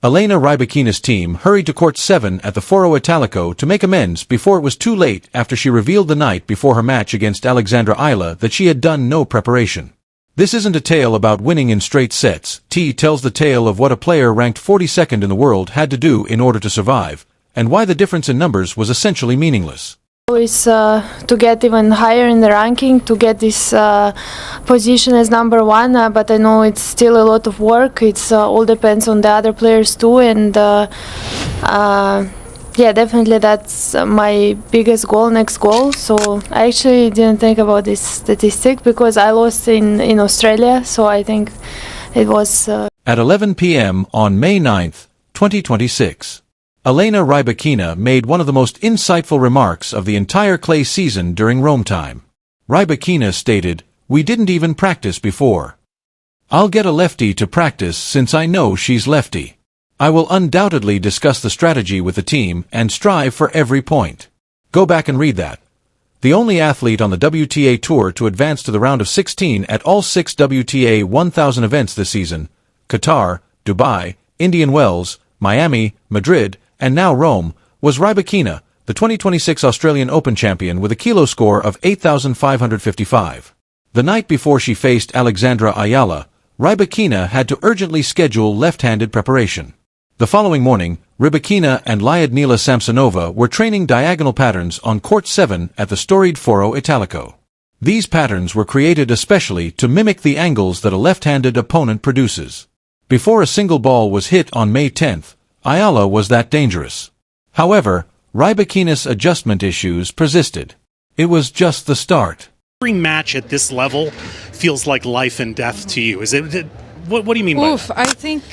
Elena Rybakina's team hurried to Court 7 at the Foro Italico to make amends before it was too late after she revealed the night before her match against Alex Eala that she had done no preparation. This isn't a tale about winning in straight sets. It tells the tale of what a player ranked 42nd in the world had to do in order to survive, and why the difference in numbers was essentially meaningless. Is to get even higher in the ranking, to get this position as number one, but I know it's still a lot of work. It's all depends on the other players too, and yeah, definitely that's my biggest goal, next goal. So I actually didn't think about this statistic because I lost in Australia, so I think it was At 11 p.m. on May 9th, 2026. Elena Rybakina made one of the most insightful remarks of the entire clay season during Rome time. Rybakina stated, "We didn't even practice before. I'll get a lefty to practice since I know she's lefty. I will undoubtedly discuss the strategy with the team and strive for every point." Go back and read that. The only athlete on the WTA Tour to advance to the round of 16 at all 6 WTA 1000 events this season, Qatar, Dubai, Indian Wells, Miami, Madrid, and now Rome, was Rybakina, the 2026 Australian Open champion with a kilo score of 8,555. The night before she faced Alexandra Eala, Rybakina had to urgently schedule left-handed preparation. The following morning, Rybakina and Lyudmila Samsonova were training diagonal patterns on Court 7 at the storied Foro Italico. These patterns were created especially to mimic the angles that a left-handed opponent produces. Before a single ball was hit on May 10th, Eala was that dangerous. However, Rybakina's adjustment issues persisted. It was just the start. Every match at this level feels like life and death to you. What do you mean by that? I think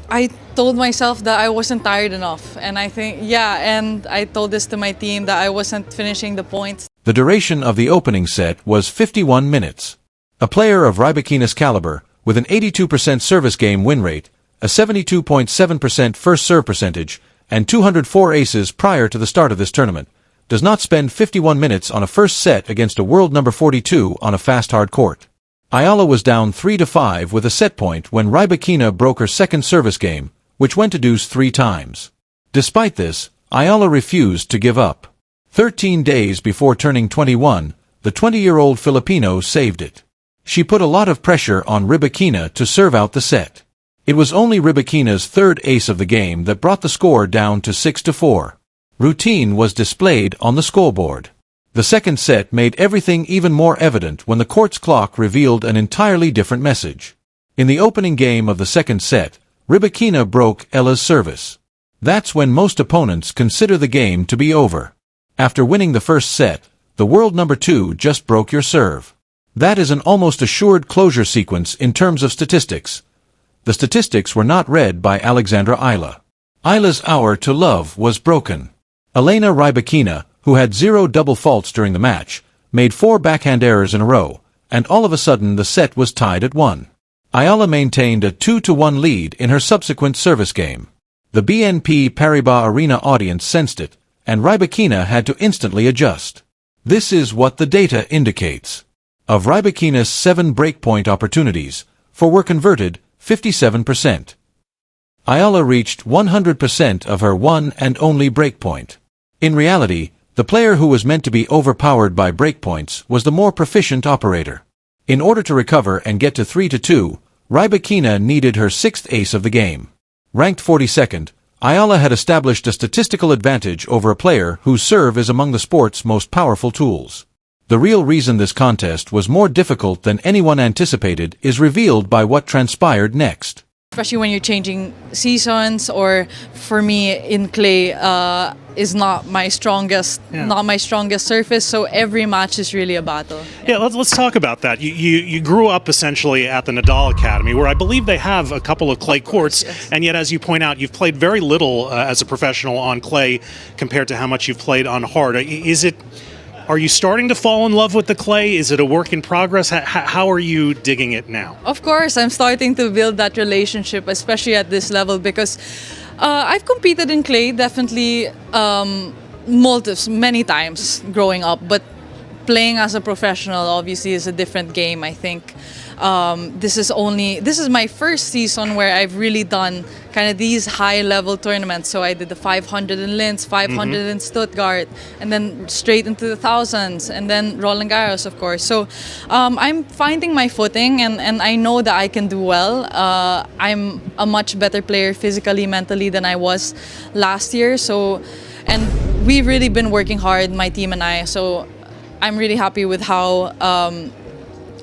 I told myself that I wasn't tired enough. And I think, and I told this to my team that I wasn't finishing the points. The duration of the opening set was 51 minutes. A player of Rybakina's caliber, with an 82% service game win rate, a 72.7% first serve percentage, and 204 aces prior to the start of this tournament, does not spend 51 minutes on a first set against a world number 42 on a fast hard court. Eala was down 3-5 with a set point when Rybakina broke her second service game, which went to deuce 3 times. Despite this, Eala refused to give up. 13 days before turning 21, the 20-year-old Filipino saved it. She put a lot of pressure on Rybakina to serve out the set. It was only Rybakina's third ace of the game that brought the score down to 6-4. Routine was displayed on the scoreboard. The second set made everything even more evident when the court's clock revealed an entirely different message. In the opening game of the second set, Rybakina broke Eala's service. That's when most opponents consider the game to be over. After winning the first set, the world number 2 just broke your serve. That is an almost assured closure sequence in terms of statistics. The statistics were not read by Alexandra Eala. Eala's hour to love was broken. Elena Rybakina, who had 0 double faults during the match, made 4 backhand errors in a row, and all of a sudden the set was tied at 1. Eala maintained a 2-1 lead in her subsequent service game. The BNP Paribas Arena audience sensed it, and Rybakina had to instantly adjust. This is what the data indicates. Of Rybakina's 7 breakpoint opportunities, 4 were converted, 57%. Eala reached 100% of her one and only breakpoint. In reality, the player who was meant to be overpowered by breakpoints was the more proficient operator. In order to recover and get to 3-2, Rybakina needed her 6th ace of the game. Ranked 42nd, Eala had established a statistical advantage over a player whose serve is among the sport's most powerful tools. The real reason this contest was more difficult than anyone anticipated is revealed by what transpired next. Especially when you're changing seasons, or for me in clay is not my strongest surface, so every match is really a battle. Yeah, let's talk about that. You grew up essentially at the Nadal Academy, where I believe they have a couple of clay courts, yes. And yet, as you point out, you've played very little as a professional on clay compared to how much you've played on hard. Are you starting to fall in love with the clay? Is it a work in progress? How are you digging it now? Of course, I'm starting to build that relationship, especially at this level, because I've competed in clay definitely many times growing up, but playing as a professional obviously is a different game, I think. this is my first season where I've really done kind of these high level tournaments. So I did the 500 in Linz, 500 in Stuttgart, and then straight into the thousands, and then Roland Garros, of course. So I'm finding my footing, and I know that I can do well. I'm a much better player physically, mentally than I was last year. So, and we've really been working hard, my team and I. So I'm really happy with how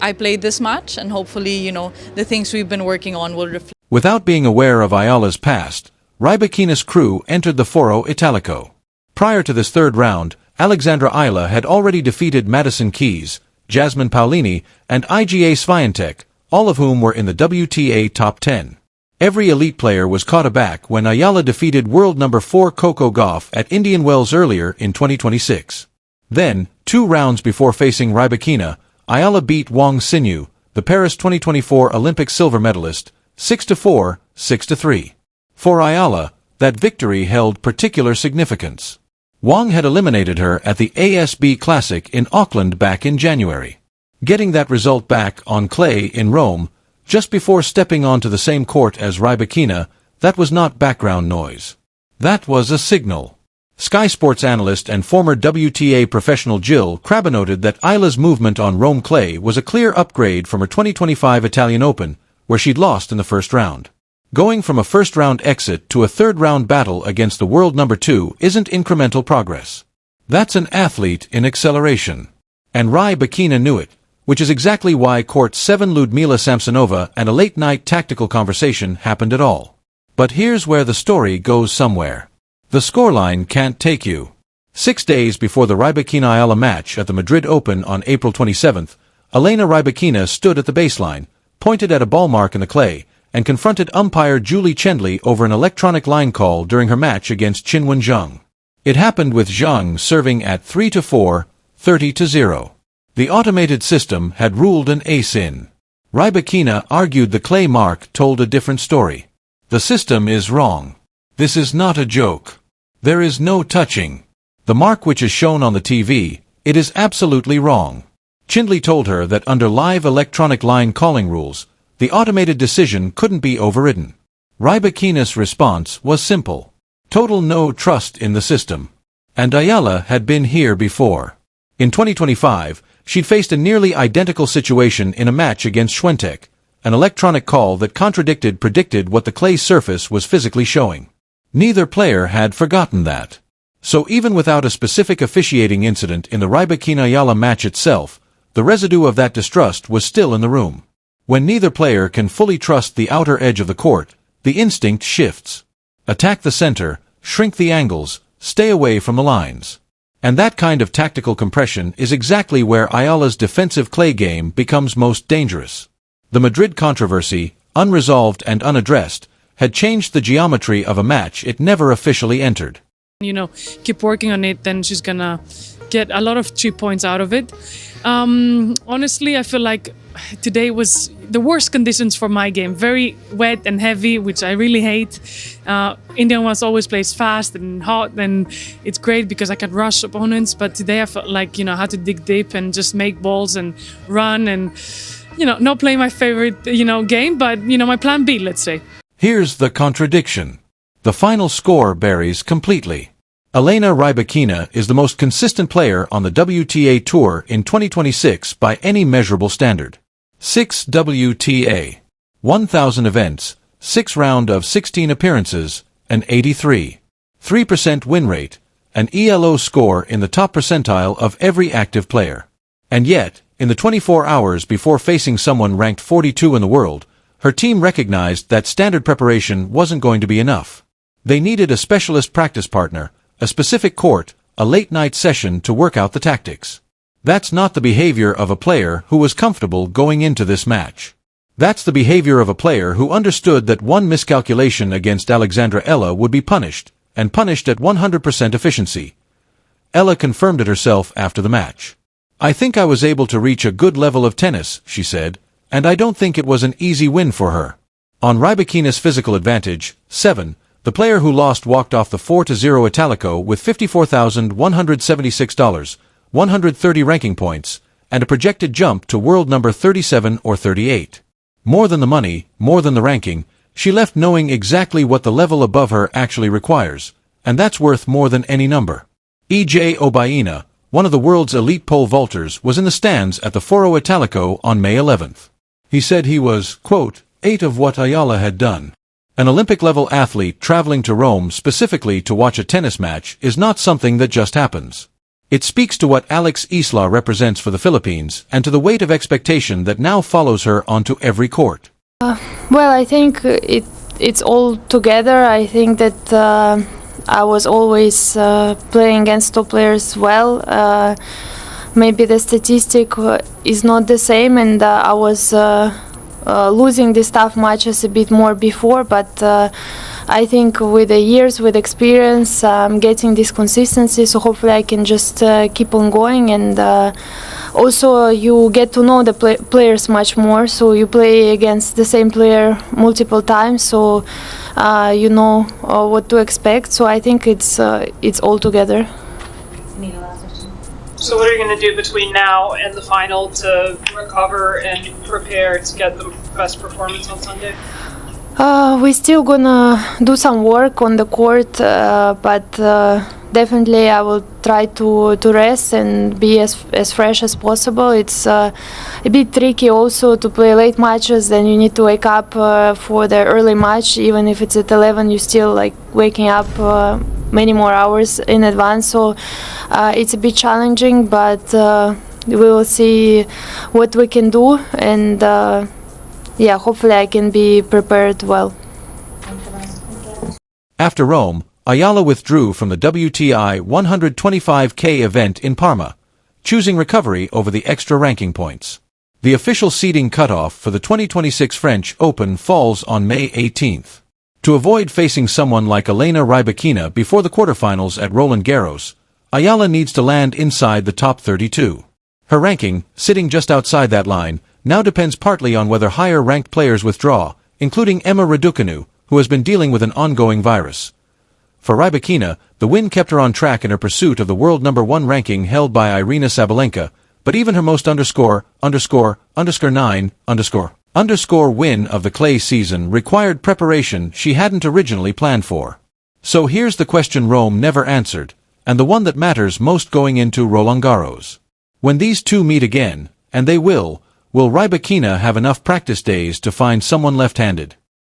I played this match, and hopefully, the things we've been working on will reflect. Without being aware of Eala's past, Rybakina's crew entered the Foro Italico. Prior to this third round, Alex Eala had already defeated Madison Keys, Jasmine Paolini, and Iga Swiatek, all of whom were in the WTA top 10. Every elite player was caught aback when Eala defeated world number 4 Coco Gauff at Indian Wells earlier in 2026. Then, 2 rounds before facing Rybakina, Eala beat Wang Xinyu, the Paris 2024 Olympic silver medalist, 6-4, 6-3. For Eala, that victory held particular significance. Wang had eliminated her at the ASB Classic in Auckland back in January. Getting that result back on clay in Rome, just before stepping onto the same court as Rybakina, that was not background noise. That was a signal. Sky Sports analyst and former WTA professional Jill Crabbe noted that Eala's movement on Rome clay was a clear upgrade from her 2025 Italian Open, where she'd lost in the first round. Going from a first-round exit to a third-round battle against the world number 2 isn't incremental progress. That's an athlete in acceleration. And Rybakina knew it, which is exactly why Court 7 Ludmila Samsonova and a late-night tactical conversation happened at all. But here's where the story goes somewhere. The scoreline can't take you. 6 days before the Rybakina-Eala match at the Madrid Open on April 27th, Elena Rybakina stood at the baseline, pointed at a ball mark in the clay, and confronted umpire Julie Chendley over an electronic line call during her match against Qinwen Zheng. It happened with Zheng serving at 3-4, 30-0. The automated system had ruled an ace in. Rybakina argued the clay mark told a different story. The system is wrong. This is not a joke. There is no touching. The mark which is shown on the TV, it is absolutely wrong. Chendley told her that under live electronic line calling rules, the automated decision couldn't be overridden. Rybakina's response was simple. Total no trust in the system. And Eala had been here before. In 2025, she'd faced a nearly identical situation in a match against Swiatek, an electronic call that predicted what the clay surface was physically showing. Neither player had forgotten that. So even without a specific officiating incident in the Rybakina-Eala match itself, the residue of that distrust was still in the room. When neither player can fully trust the outer edge of the court, the instinct shifts. Attack the center, shrink the angles, stay away from the lines. And that kind of tactical compression is exactly where Eala's defensive clay game becomes most dangerous. The Madrid controversy, unresolved and unaddressed, had changed the geometry of a match it never officially entered. Keep working on it, then she's gonna get a lot of 3 points out of it. Honestly, I feel like today was the worst conditions for my game. Very wet and heavy, which I really hate. Indian Wells always plays fast and hot, and it's great because I can rush opponents. But today I felt like, I had to dig deep and just make balls and run and, not play my favorite, game, but, my plan B, let's say. Here's the contradiction. The final score varies completely. Elena Rybakina is the most consistent player on the WTA Tour in 2026 by any measurable standard. 6 WTA, 1,000 events, 6 round of 16 appearances, an 83.3% win rate, an ELO score in the top percentile of every active player. And yet, in the 24 hours before facing someone ranked 42 in the world, her team recognized that standard preparation wasn't going to be enough. They needed a specialist practice partner, a specific court, a late-night session to work out the tactics. That's not the behavior of a player who was comfortable going into this match. That's the behavior of a player who understood that one miscalculation against Alex Eala would be punished, and punished at 100% efficiency. Eala confirmed it herself after the match. "I think I was able to reach a good level of tennis," she said, "and I don't think it was an easy win for her." On Rybakina's physical advantage, 7, the player who lost walked off the 4-0 Italico with $54,176, 130 ranking points, and a projected jump to world number 37 or 38. More than the money, more than the ranking, she left knowing exactly what the level above her actually requires, and that's worth more than any number. Ej Obaina, one of the world's elite pole vaulters, was in the stands at the Foro Italico on May 11th. He said he was, quote, 8 of what Eala had done. An Olympic-level athlete traveling to Rome specifically to watch a tennis match is not something that just happens. It speaks to what Alex Eala represents for the Philippines and to the weight of expectation that now follows her onto every court. Well, I think it's all together. I think that I was always playing against top players well. Maybe the statistic is not the same, and I was losing these tough matches a bit more before, but I think with the years, with experience, I'm getting this consistency, so hopefully I can just keep on going. And also you get to know the players much more, so you play against the same player multiple times, so you know what to expect. So I think it's all together. So what are you going to do between now and the final to recover and prepare to get the best performance on Sunday? We're still gonna do some work on the court, but definitely I will try to rest and be as fresh as possible. It's a bit tricky also to play late matches, then you need to wake up for the early match. Even if it's at 11, you're still like waking up many more hours in advance, so it's a bit challenging, but we will see what we can do, and yeah, hopefully I can be prepared well. After Rome, Eala withdrew from the WTI 125K event in Parma, choosing recovery over the extra ranking points. The official seeding cutoff for the 2026 French Open falls on May 18th. To avoid facing someone like Elena Rybakina before the quarterfinals at Roland Garros, Eala needs to land inside the top 32. Her ranking, sitting just outside that line, now depends partly on whether higher-ranked players withdraw, including Elena Rybakina, who has been dealing with an ongoing virus. For Rybakina, the win kept her on track in her pursuit of the world number 1 ranking held by Irina Sabalenka, but even her most _9 win of the clay season required preparation she hadn't originally planned for. So here's the question Rome never answered, and the one that matters most going into Roland Garros. When these two meet again, and they will Rybakina have enough practice days to find someone left-handed?